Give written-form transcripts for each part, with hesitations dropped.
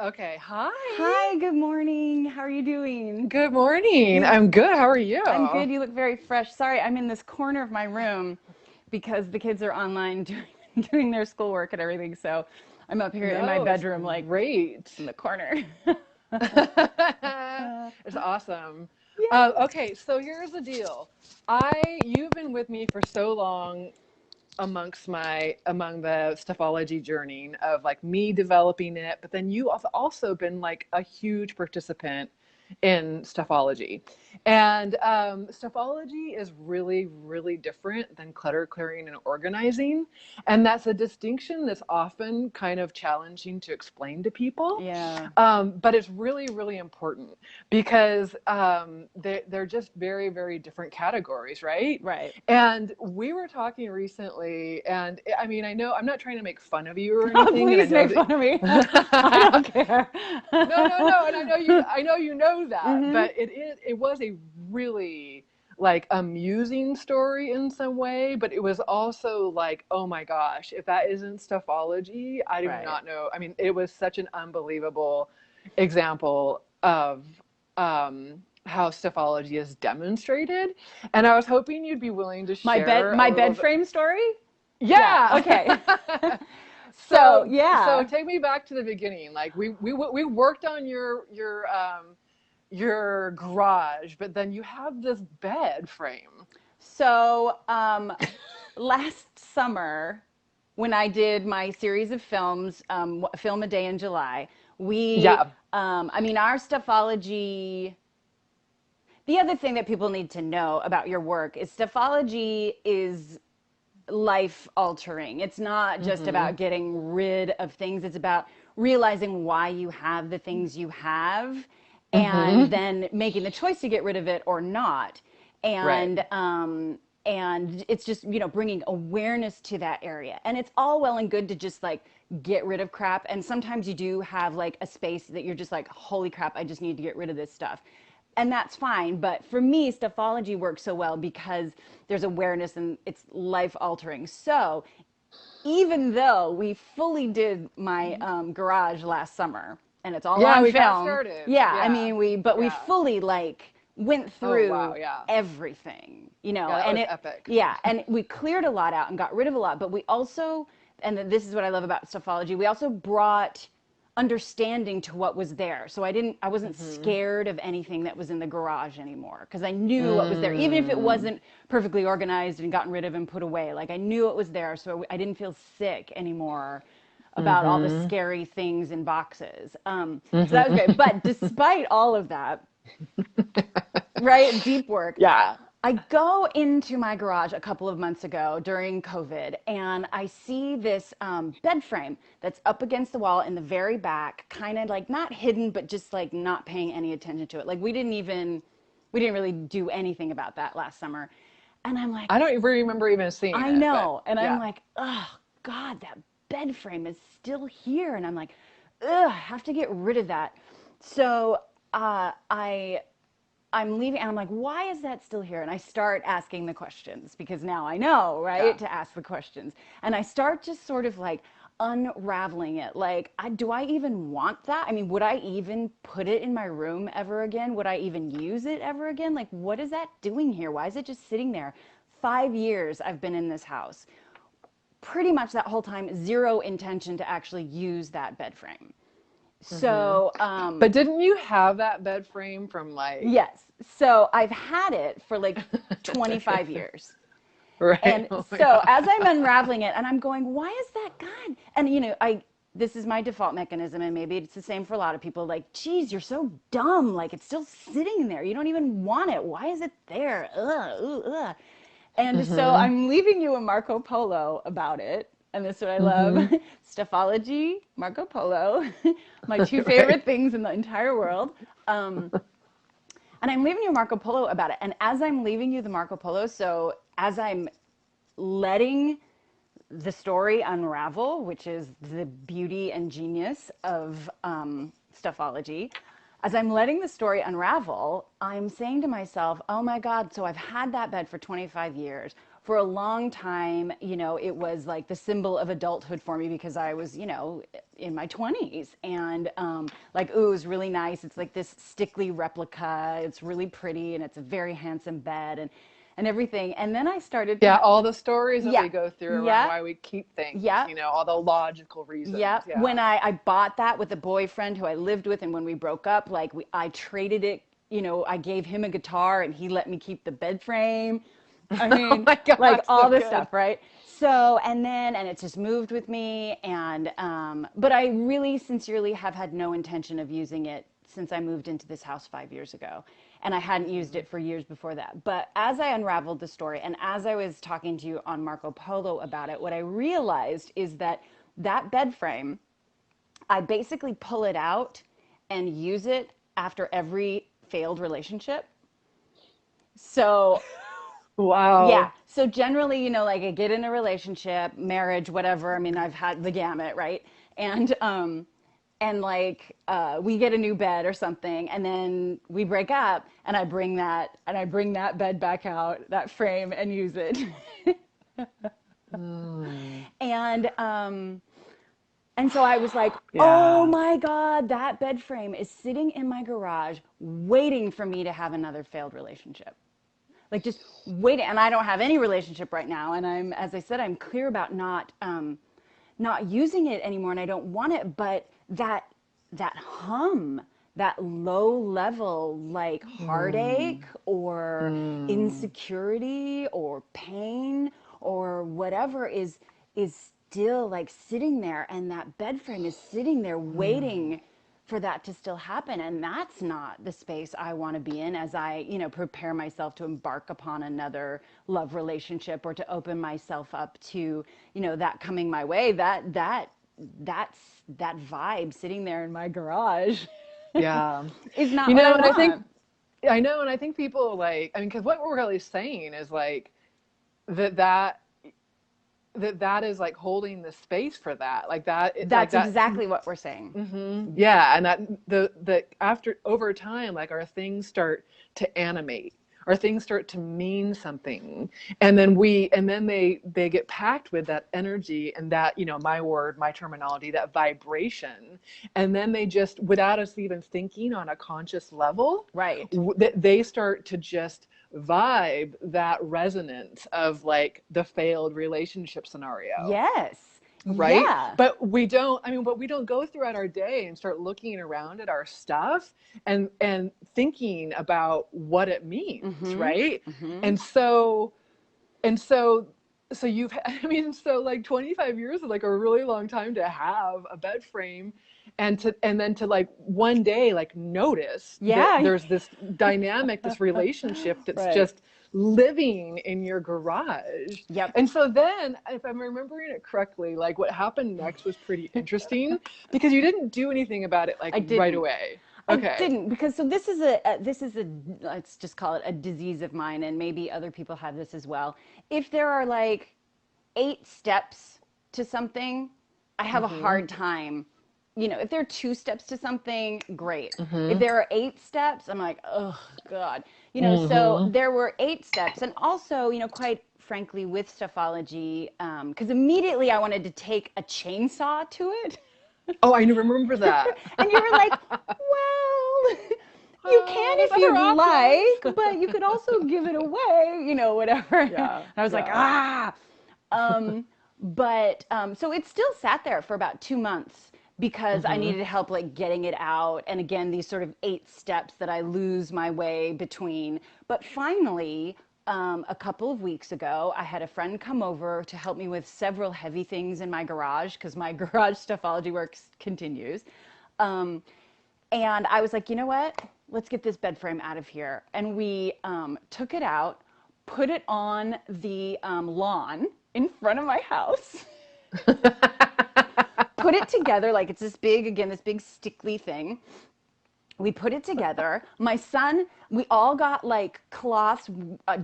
Okay, hi. Hi, good morning. How are you doing? Good morning. You, I'm good. How are you? I'm good. You look very fresh. Sorry, I'm in this corner of my room because the kids are online doing their schoolwork and everything. So I'm up here in my No, it's bedroom, like great. in the corner. It's awesome. Yeah. Okay, so here's the deal. You've been with me for so long among the Stuffology journey of like me developing it, but then you have also been like a huge participant in Stuffology. And Stuffology is really, really different than clutter clearing and organizing. And that's a distinction that's often kind of challenging to explain to people. Yeah. But it's really, really important because they're just very, very different categories, right? Right. And we were talking recently, and I mean, I know I'm not trying to make fun of you or Oh, anything, and I please know make fun of me. I don't that. care. No, no, no, and I know you know that, but it was a really like amusing story in some way, but it was also like, oh my gosh, if that isn't Stuffology, I do Right. not know. I mean, it was such an unbelievable example of how Stuffology is demonstrated, and I was hoping you'd be willing to My bed share a my little bed bit. frame story? Yeah. Yeah. Okay. So, So yeah. take me back to the beginning. Like we worked on your garage, but then you have this bed frame. So, last summer, when I did my series of films, Film a Day in July, Yeah. I mean, our Stuffology. The other thing that people need to know about your work is Stuffology is life altering. It's not just Mm-hmm. about getting rid of things, it's about realizing why you have the things you have and Mm-hmm. then making the choice to get rid of it or not. Right. And it's just, bringing awareness to that area. And it's all well and good to just like get rid of crap. And sometimes you do have like a space that you're just like, holy crap, I just need to get rid of this stuff, and that's fine. But for me, Stuffology works so well because there's awareness and it's life altering. So even though we fully did my garage last summer and it's all Yeah, on we got film, started. yeah, I Yeah. mean, we Yeah. fully like went Oh wow, through yeah. everything, Yeah, that and was it, epic. yeah, and we cleared a lot out and got rid of a lot, but we also, and this is what I love about Stuffology, we also brought understanding to what was there. So I wasn't Mm-hmm. scared of anything that was in the garage anymore because I knew what was there, even if it Mm. wasn't perfectly organized and gotten rid of and put away. Like I knew it was there, so I didn't feel sick anymore about all the Mm-hmm. scary things in boxes. So that was great. Mm-hmm. But despite all of that, right, deep work, Yeah. I go into my garage a couple of months ago during COVID, and I see this bed frame that's up against the wall in the very back, kind of like not hidden, but just like not paying any attention to it. Like we didn't really do anything about that last summer. And I'm like, I don't even remember even seeing I it, but know. And I'm yeah. like, oh, God, that bed frame is still here. And I'm like, ugh, I have to get rid of that. So I'm leaving and I'm like, why is that still here? And I start asking the questions because now I know, right, Yeah. to ask the questions. And I start just sort of like unraveling it. Like, do I even want that? I mean, would I even put it in my room ever again? Would I even use it ever again? Like, what is that doing here? Why is it just sitting there? 5 years I've been in this house. Pretty much that whole time, zero intention to actually use that bed frame. Hmm. So, But didn't you have that bed frame from like yes. So I've had it for like 25 years. right? And Oh my so as I'm God. unraveling it and I'm going, why is that gone? And this is my default mechanism, and maybe it's the same for a lot of people. Like, geez, you're so dumb. Like, it's still sitting there. You don't even want it. Why is it there? Ugh, ugh, ugh. And so Hmm. I'm leaving you a Marco Polo about it. And this is what I love. Hmm. Stuffology, Marco Polo, my two Right. favorite things in the entire world. And I'm leaving you Marco Polo about it. And as I'm leaving you the Marco Polo, so as I'm letting the story unravel, which is the beauty and genius of Stuffology, as I'm letting the story unravel, I'm saying to myself, oh my God, so I've had that bed for 25 years. for a long time, it was like the symbol of adulthood for me because I was, in my 20s. And like, ooh, it was really nice. It's like this stickly replica. It's really pretty and it's a very handsome bed and everything. And then I started to Yeah, all the stories that yeah, we go through around yeah, why we keep things, yeah. all the logical Yeah, reasons. Yeah. when I bought that with a boyfriend who I lived with, and when we broke up, like I traded it. I gave him a guitar, and he let me keep the bed frame. I Oh mean, my like gosh, so all this good. stuff, right? So, and it's just moved with me, and but I really sincerely have had no intention of using it since I moved into this house 5 years ago. And I hadn't used Hmm. it for years before that. But as I unraveled the story and as I was talking to you on Marco Polo about it, what I realized is that that bed frame, I basically pull it out and use it after every failed relationship. So yeah. Wow. So generally, like I get in a relationship, marriage, whatever. I mean, I've had the gamut, right? And like we get a new bed or something, and then we break up, and I bring that bed back out, that frame, and use it. Mm, and and so I was like, oh yeah. my God, that bed frame is sitting in my garage waiting for me to have another failed relationship. Like just waiting. And I don't have any relationship right now. And as I said, I'm clear about not using it anymore and I don't want it. But that hum, that low level like heartache Mm, or mm, insecurity or pain or whatever is still like sitting there, and that bed frame is sitting there mm. waiting for that to still happen. And that's not the space I want to be in as I prepare myself to embark upon another love relationship or to open myself up to that coming my way. That's that vibe sitting there in my garage Yeah. is not what I And I think want. I know, and I think people like, I mean, because what we're really saying is like that that that is like holding the space for that, like that, like That's that. exactly what we're saying. Yeah, and that the after over time, like our things start to animate, our things start to mean something, and then they get packed with that energy and that my word, my terminology, that vibration, and then they just without us even thinking on a conscious level, Right. that they start to just vibe that resonance of like the failed relationship scenario, Yes. right? Yeah. But we don't go throughout our day and start looking around at our stuff and thinking about what it means, right? And so and so so you've I mean, so like 25 years is like a really long time to have a bed frame, and then to like one day like notice that Yeah. there's this dynamic, this relationship that's Right. just living in your garage. Yep. And so then, if I'm remembering it correctly, like what happened next was pretty interesting because you didn't do anything about it like I right didn't. away. I Okay. didn't, because so this is a let's just call it a disease of mine, and maybe other people have this as well. If there are like 8 steps to something, I have a Mm-hmm. hard time. If there are 2 steps to something, great. If Mm-hmm. there are 8 steps, I'm like, oh God. So Mm-hmm. there were 8 steps, and also, quite frankly, with Stuffology, because immediately I wanted to take a chainsaw to it. Oh, I remember that. And you were like, well, you can There's if other you'd like, options. but you could also give it away, whatever. And Yeah, I was like, yeah. ah. But so it still sat there for about 2 months because I Mm-hmm. needed help like getting it out. And again, these sort of 8 steps that I lose my way between. But finally, a couple of weeks ago, I had a friend come over to help me with several heavy things in my garage because my garage stuffology works continues. Um, and I was like, you know what? Let's get this bed frame out of here. And we took it out, put it on the lawn in front of my house, put it together like it's this big, again, this big stickly thing. We put it together. My son, we all got like cloths,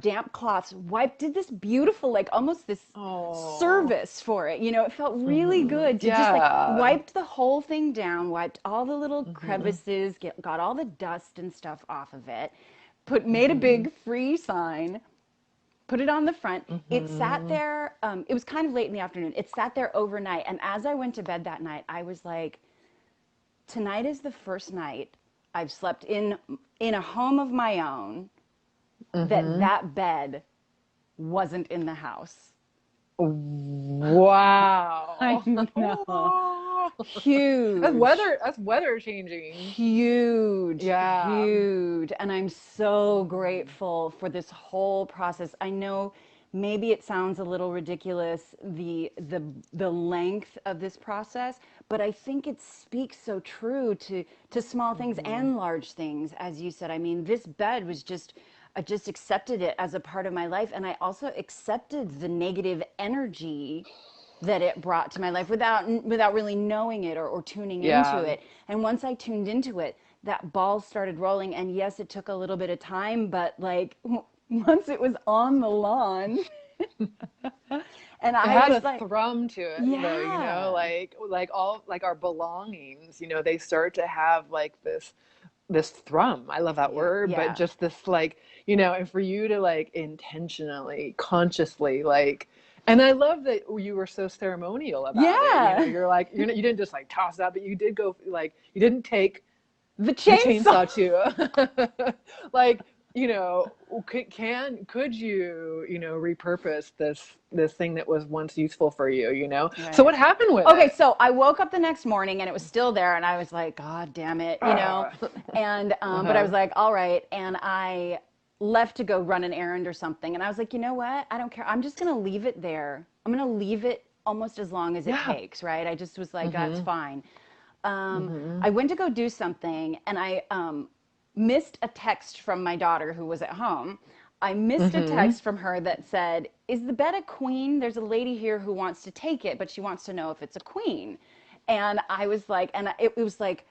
damp cloths, did this beautiful, like almost this Oh. service for it. It felt really Mm-hmm. good to just like Yeah. wiped the whole thing down, wiped all the little Mm-hmm. crevices, got all the dust and stuff off of it, made a Mm-hmm. big free sign, put it on the front. It sat Mm-hmm. there. It was kind of late in the afternoon. It sat there overnight. And as I went to bed that night, I was like, tonight is the first night I've slept in a home of my own that Mm-hmm. that bed wasn't in the house. I Wow. know. Huge. That's weather changing. Huge, Yeah. huge. And I'm so Mhm. grateful for this whole process. I know maybe it sounds a little ridiculous, the length of this process, but I think it speaks so true to small things Mhm. and large things, as you said. I mean, this bed was just, I just accepted it as a part of my life. And I also accepted the negative energy that it brought to my life without really knowing it or tuning into Yeah. it. And once I tuned into it, that ball started rolling. And yes, it took a little bit of time, but like once it was on the lawn, and It I had a was like, thrum to it though, yeah, like all like our belongings, they start to have like this thrum. I love that yeah, word, but yeah, just this like, and for you to like intentionally, consciously like, and I love that you were so ceremonial about it. yeah, You're like, you didn't just like toss that, but you did go like, you didn't take the the chainsaw. chainsaw too. Like, could you, repurpose this thing that was once useful for you? So Right. what happened with Okay, it? so I woke up the next morning and it was still there, and I was like, God damn it, Ah. And but I Uh-huh. was like, all right, and I left to go run an errand or something, and I was like, you know what? I don't care. I'm just gonna leave it there. I'm gonna leave it almost as long as it Yeah. takes, right? I just was like, that's Mm-hmm. fine. Mm-hmm. I went to go do something, and I missed a text from my daughter who was at home. I missed a Mm-hmm. text from her that said, "Is the bed a queen? There's a lady here who wants to take it, but she wants to know if it's a queen." And I was like, it was like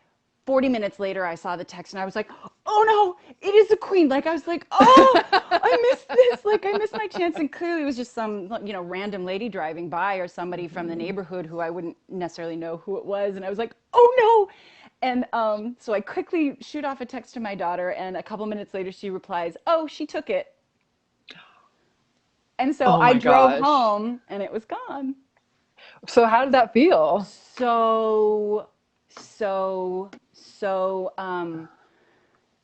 40 minutes later, I saw the text and I was like, oh no, it is a queen. Like, I was like, oh, I missed this. Like, I missed my chance. And clearly it was just some, random lady driving by or somebody from the Mm-hmm. neighborhood who I wouldn't necessarily know who it was. And I was like, oh no. And so I quickly shoot off a text to my daughter. And a couple minutes later, she replies, oh, she took it. And so Oh I my drove gosh. home and it was gone. So how did that feel? So,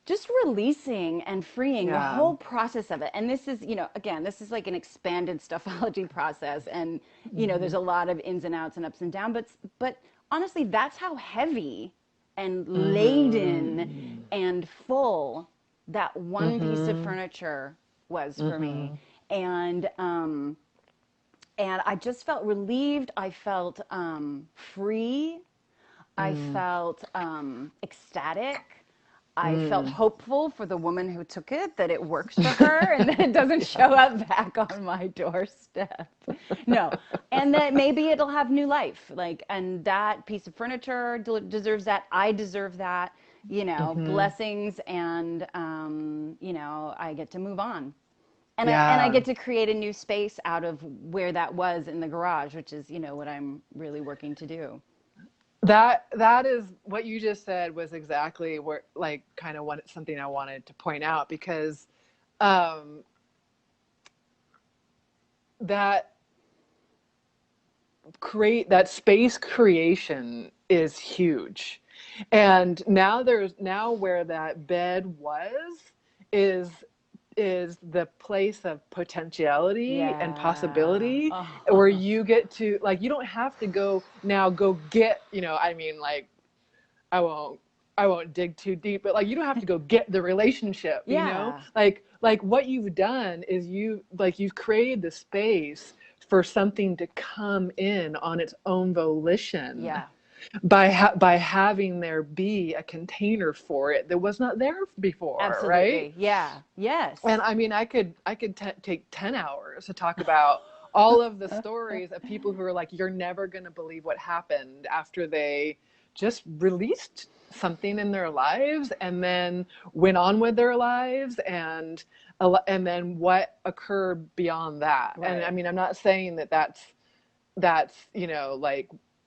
just releasing and freeing the Yeah. whole process of it. And this is, again, this is like an expanded stuffology process. And, Mm-hmm. there's a lot of ins and outs and ups and downs. But honestly, that's how heavy and laden Mm-hmm. and full that one piece of Mm-hmm. furniture was for me. Mm-hmm. And, I just felt relieved. I felt free. I Mm. felt ecstatic. I felt Mm. hopeful for the woman who took it, that it works for her and that it doesn't show Yeah. up back on my doorstep. No. And that maybe it'll have new life. Like, and that piece of furniture deserves that. I deserve that, Mm-hmm. blessings. And, I get to move on. And I Yeah. get to create a new space out of where that was in the garage, which is, what I'm really working to do. That is what you just said was exactly where like kind of what something I wanted to point out because um that that space creation is huge. And now where that bed is the place of potentiality and Yeah. possibility where Oh, you get to like you don't have to go get, I mean like I won't I won't dig too deep, but like you don't have to go get the relationship, yeah. Like what you've done is you've created the space for something to come in on its own volition Yeah. by having there be a container for it that was not there before, right? Absolutely. Yeah. And Yes. I mean, I could take 10 hours to talk about all of the stories of people who are like, you're never going to believe what happened after they just released something in their lives and then went on with their lives and then what occurred beyond that. And I Right. mean, I'm not saying that that's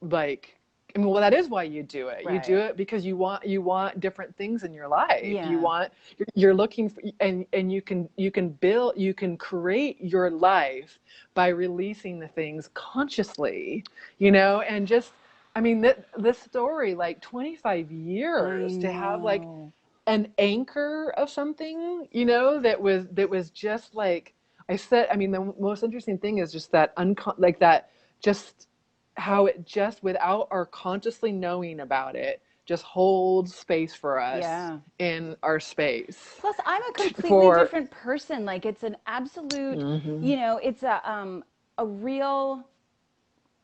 like I mean, well, that is why you do it. You do Right. it because you want different things in your life. Yeah. You're looking for, and you can create your life by releasing the things consciously, and just, I mean, this story, like 25 I years to have like know. an anchor of something, that was just like I said. I mean, the most interesting thing is just that like that, just how it just, without our consciously knowing about it, just holds space for us Yeah. in our space Plus, I'm a completely for. different person. Like it's an absolute, Hmm. it's a real,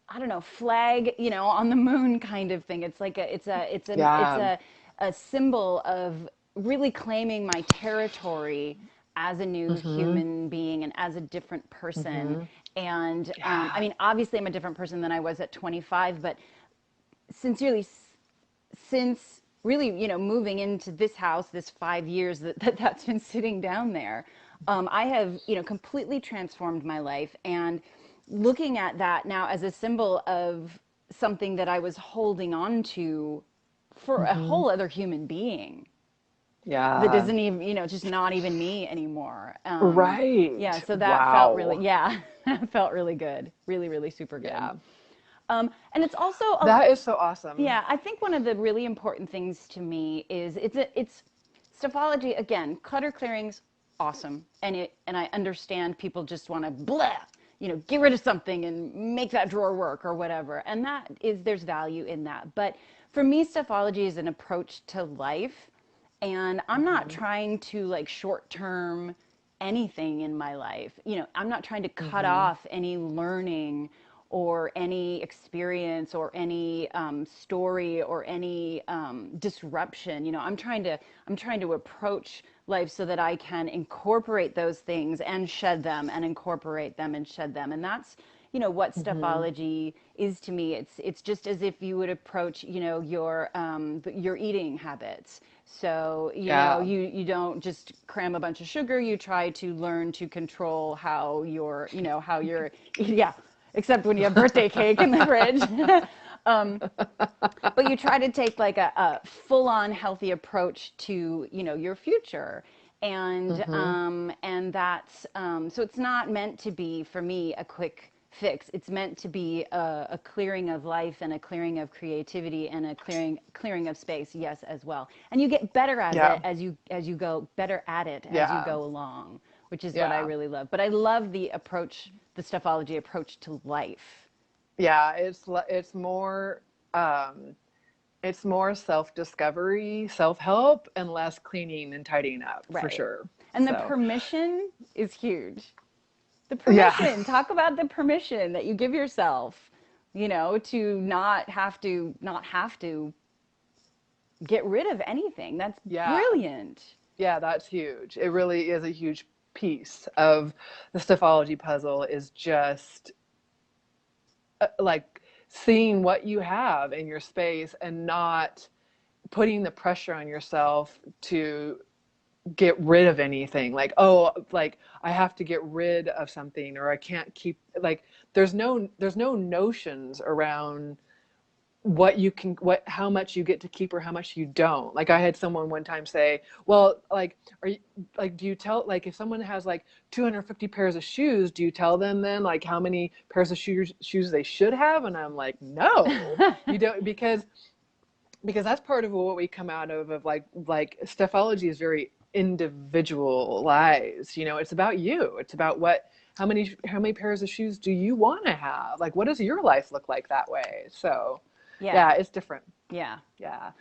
I don't know, flag, on the moon kind of thing. It's like Yeah. a symbol of really claiming my territory as a new Hmm. human being and as a different person. Hmm. And I Yeah. mean, obviously, I'm a different person than I was at 25, but sincerely, since really, moving into this house, this 5 years that's been sitting down there, I have, completely transformed my life. And looking at that now as a symbol of something that I was holding on to for a Hmm. whole other human being that Yeah. doesn't even, just not even me anymore. Yeah, Right. so that felt really, Wow. yeah, that felt really good. Really, really super good. Yeah. And it's also That is so awesome. yeah, I think one of the really important things to me is it's stuffology again, clutter clearing's awesome. And I understand people just want to blah, get rid of something and make that drawer work or whatever. And there's value in that. But for me, stuffology is an approach to life. And I'm not Hmm. trying to like short term anything in my life. I'm not trying to cut Hmm. off any learning or any experience or any story or any disruption. I'm trying to approach life so that I can incorporate those things and shed them and incorporate them and shed them. And that's what Hmm. stuffology is to me. It's just as if you would approach your eating habits. So Yeah. you don't just cram a bunch of sugar. You try to learn to control how you're yeah, except when you have birthday cake in the fridge. But you try to take like a full-on healthy approach to your future. Hmm. And that's so it's not meant to be for me a quick fix. It's meant to be a clearing of life and a clearing of creativity and a clearing of space, yes, as well. And you get better as Yeah. it as you go better at it as you Yeah. go along, which is what I Yeah. really love. But I love the stuffology approach to life. Yeah. Um, it's more self-discovery, self-help, and less cleaning and tidying up for Right. sure. And the So, permission is huge. The yeah. permission, talk about the permission that you give yourself, to not have to get rid of anything. That's Yeah. brilliant. Yeah, that's huge. It really is a huge piece of the Stuffology puzzle, is just like seeing what you have in your space and not putting the pressure on yourself to get rid of anything, like, oh, like I have to get rid of something, or I can't keep, like, there's no notions around how much you get to keep or how much you don't. Like, I had someone one time say, well, like, are you, like, do you tell, like, if someone has like 250 pairs of shoes, do you tell them then like how many pairs of shoes they should have? And I'm like, no, you don't, because that's part of what we come out of like Stuffology is very individualized. It's about you. It's about how many pairs of shoes do you want to have? Like, what does your life look like that way? So Yeah. yeah, it's different. Yeah. Yeah.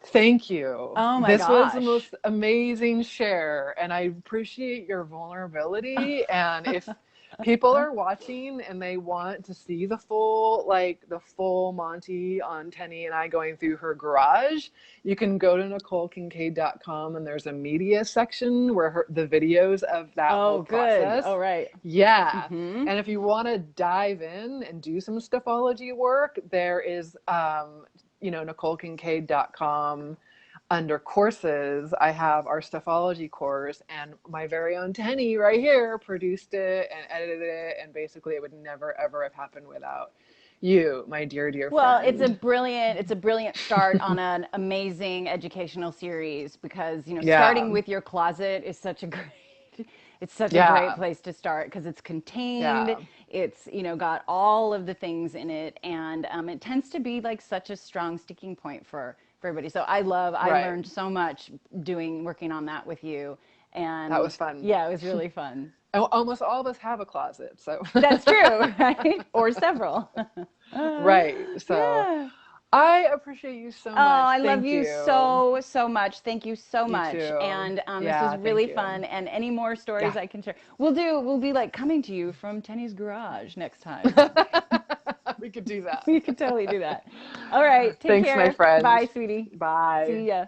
Thank you. Oh my This was the gosh. most amazing share, and I appreciate your vulnerability. And if people are watching and they want to see the full Monty on Tenny and I going through her garage, you can go to NicoleKincaid.com, and there's a media section where the videos of that whole Oh, good. process. All right. Yeah. Mm-hmm. And if you want to dive in and do some Stuffology work, there is NicoleKincaid.com. Under courses, I have our Stuffology course, and my very own Tenny right here produced it and edited it. And basically, it would never, ever have happened without you, my dear, dear Well, friend. it's a brilliant start on an amazing educational series because, you know, Yeah. starting with your closet is such a great it's such a great Yeah. place to start because it's contained. Yeah. It's, you know, got all of the things in it, and it tends to be like such a strong sticking point for everybody. So I Right. learned so much working on that with you, That and was fun. yeah, it was really fun. Almost all of us have a closet, so That's true, right? Or several. right. So Yeah. I appreciate you so Oh, much. I love Thank you you. so, so much. Thank you so You much. too. And this was Yeah, really thank you. fun. And any more Yeah. stories I can share, we'll be like coming to you from Tenny's garage next time. We could do that. We could totally do that. All right. Take Thanks, my care. friend. Bye, sweetie. Bye. See ya.